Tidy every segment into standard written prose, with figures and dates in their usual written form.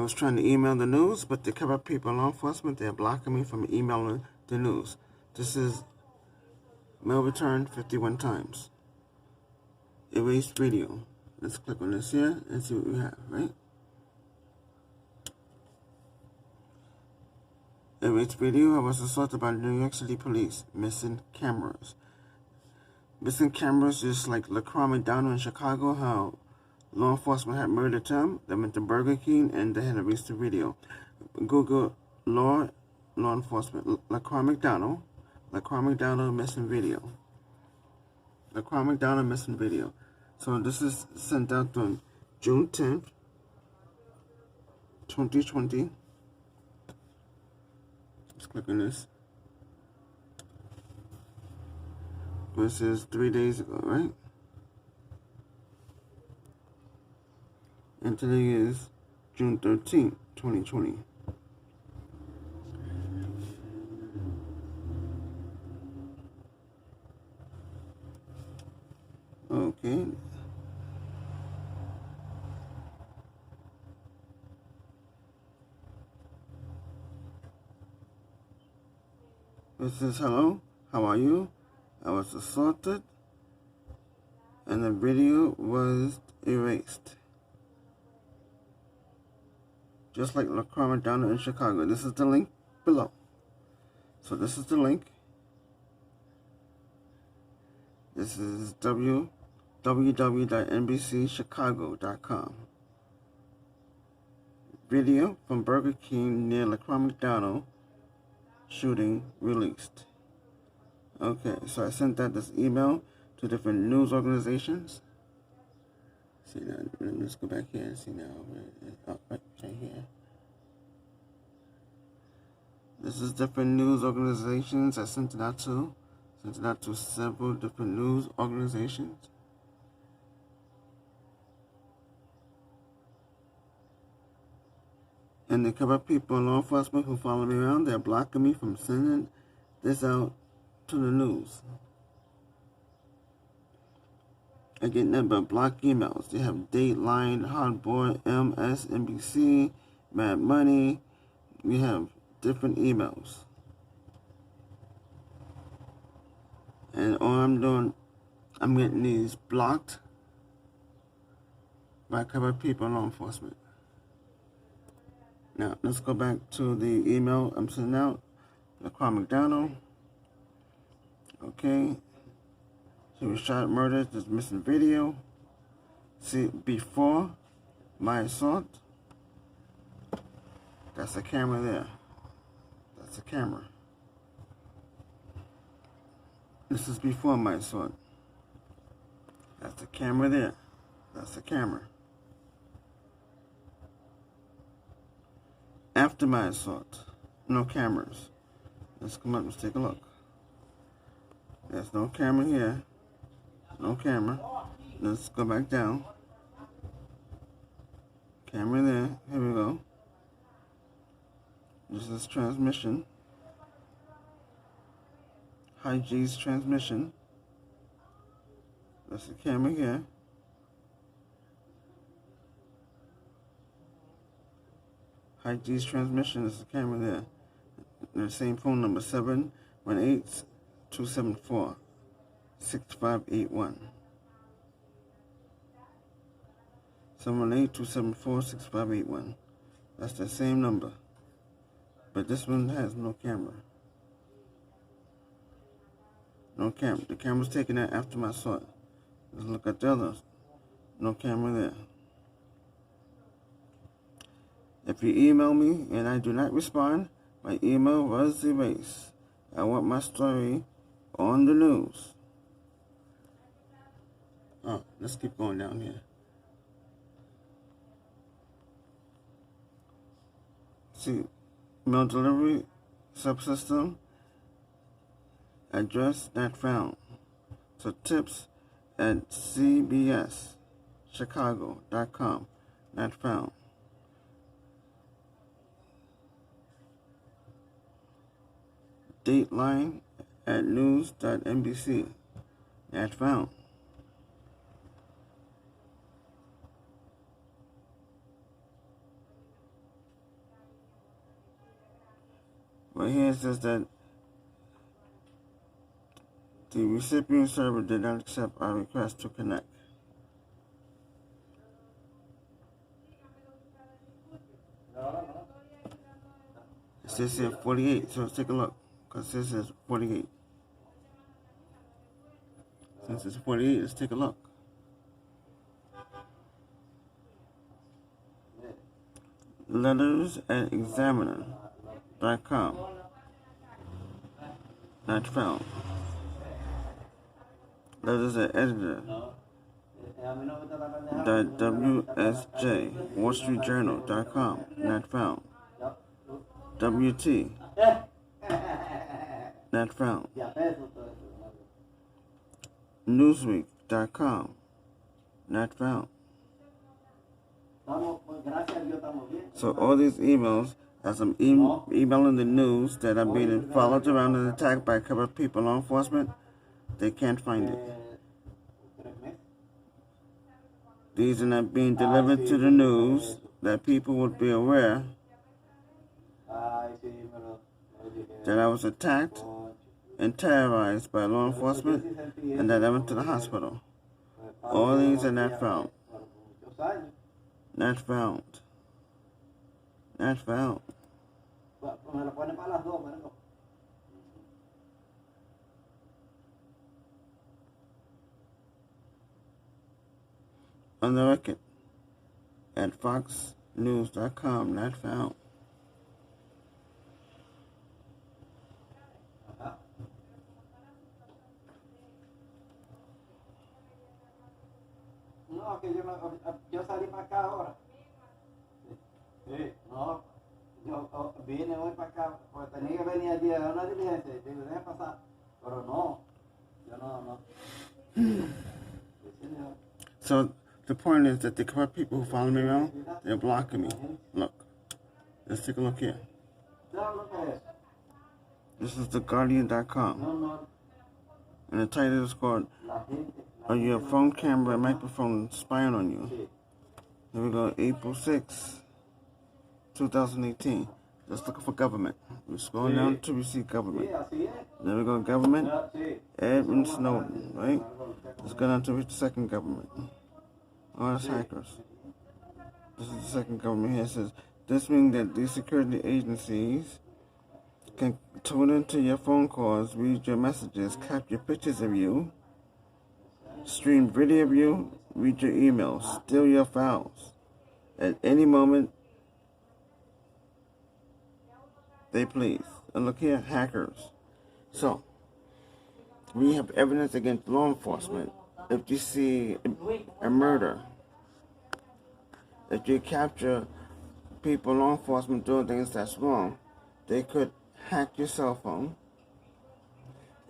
I was trying to email the news, but the cover people in law enforcement, they're blocking me from emailing the news. This is mail returned 51 times. Erase video. Let's click on this here and see what we have, right? Erase video. I was assaulted by the New York City police. Missing cameras. Missing cameras, just like LaCroix McDonald in Chicago, how law enforcement had murdered him. They went to Burger King and they had erased the video. Google law enforcement, LaCroix McDonald missing video. LaCroix McDonald missing video. So this is sent out on June 10th, 2020. Let's click on this. This is 3 days ago, right? And today is June 13th, 2020. Okay. This is hello, how are you? I was assaulted and the video was erased. Just like LaCroix McDonald in Chicago. This is the link below. So this is the link. This is www.nbcchicago.com. Video from Burger King near LaCroix McDonald shooting released. Okay, so I sent out this email to different news organizations. See now, let's go back here and see now. Right here. This is different news organizations I sent it out to. Sent it out to several different news organizations. And the cover people in law enforcement who follow me around, they're blocking me from sending this out to the news. I get nothing but block emails. They have Dateline, Hardboard, MSNBC, Mad Money. We have different emails. And all I'm doing, I'm getting these blocked by cover people in law enforcement. Now, let's go back to the email I'm sending out. LaCroix McDonald. Okay. He was shot, murdered. There's missing video. See, before my assault. That's the camera there. That's the camera. This is before my assault. That's the camera there. That's the camera. After my assault, no cameras. Let's come up and take a look. There's no camera here. No camera. Let's go back down. Camera there. Here we go. This is transmission. High G's transmission. That's the camera here. High G's transmission is the camera there. The same phone number, 718-274-6581. 718-274-6581. That's the same number. But this one has no camera. No camera. The camera's taken out after my assault. Let's look at the others. No camera there. If you email me and I do not respond, my email was erased. I want my story on the news. Oh, let's keep going down here. See, mail delivery subsystem address not found. So tips at cbschicago.com not found. Dateline at news.nbc not found. But here it says that the recipient server did not accept our request to connect. It says here 48, so let's take a look. Because this is 48. Since it's 48, let's take a look. Letters@examiner.com. Not found. Letters@editor.wsj, wallstreetjournal.com. Not found. WT. Not found. Newsweek.com. Not found. So all these emails, as I'm emailing the news that I'm being followed around and attacked by a couple of people, law enforcement, they can't find it. These are not being delivered to the news that people would be aware that I was attacked and terrorized by law enforcement and that I went to the hospital. All these are not found. Not found. Not found. On the record at foxnews.com, not found. No, que yo salí para acá ahora. Sí, no, yo vine hoy para acá, porque tenía que venir allí a una diligencia, y digo, déjame pasar, pero no, yo no. So the point is that the corrupt people who follow me around, they're blocking me. Look, let's take a look here. This is theguardian.com, and the title is called "Are Your Phone Camera and Microphone Spying on You?" Here we go, April 6, 2018. Just looking for government. We're scrolling down to we see government. There we go, government. Edwin Snowden, right? Let's go down to reach the second government. Oh, that's hackers. This is the second government here. It says, this means that these security agencies can tune into your phone calls, read your messages, capture pictures of you, stream video of you, read your emails, steal your files. At any moment they please. And look here, hackers. So, we have evidence against law enforcement. If you see a murder, if you capture people, law enforcement doing things that's wrong, they could hack your cell phone,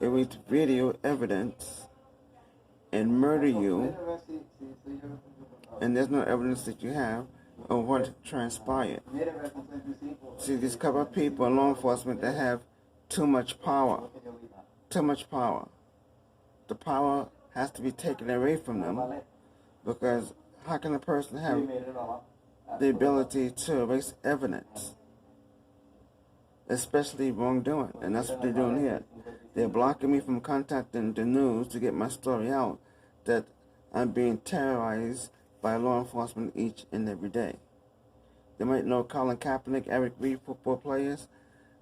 erase video evidence, and murder you, and there's no evidence that you have of what transpired. See, these couple of people in law enforcement that have too much power. Too much power. The power has to be taken away from them, because how can a person have the ability to erase evidence, especially wrongdoing? And that's what they're doing here. They're blocking me from contacting the news to get my story out that I'm being terrorized by law enforcement each and every day. They might know Colin Kaepernick, Eric Reid, football players.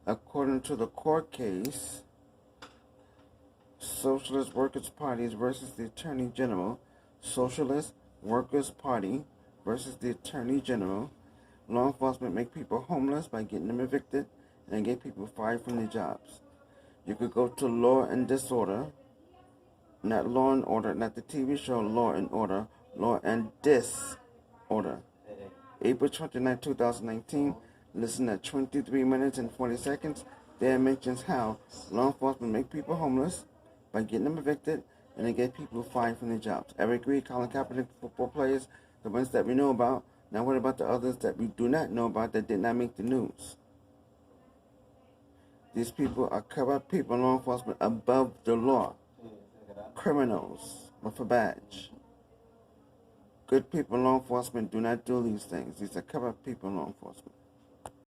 According to the court case, Socialist Workers' Party versus the Attorney General, Socialist Workers' Party versus the Attorney General, law enforcement make people homeless by getting them evicted and get people fired from their jobs. You could go to Law and Disorder, not Law and Order, not the TV show Law and Order, Law and Disorder. April 29, 2019, listen at 23 minutes and 40 seconds. There mentions how law enforcement make people homeless by getting them evicted and they get people fired from their jobs. Eric Reid, Colin Kaepernick, football players, the ones that we know about. Now what about the others that we do not know about that did not make the news? These people are corrupt people in law enforcement above the law. Criminals with a badge. Good people in law enforcement do not do these things. These are corrupt people in law enforcement.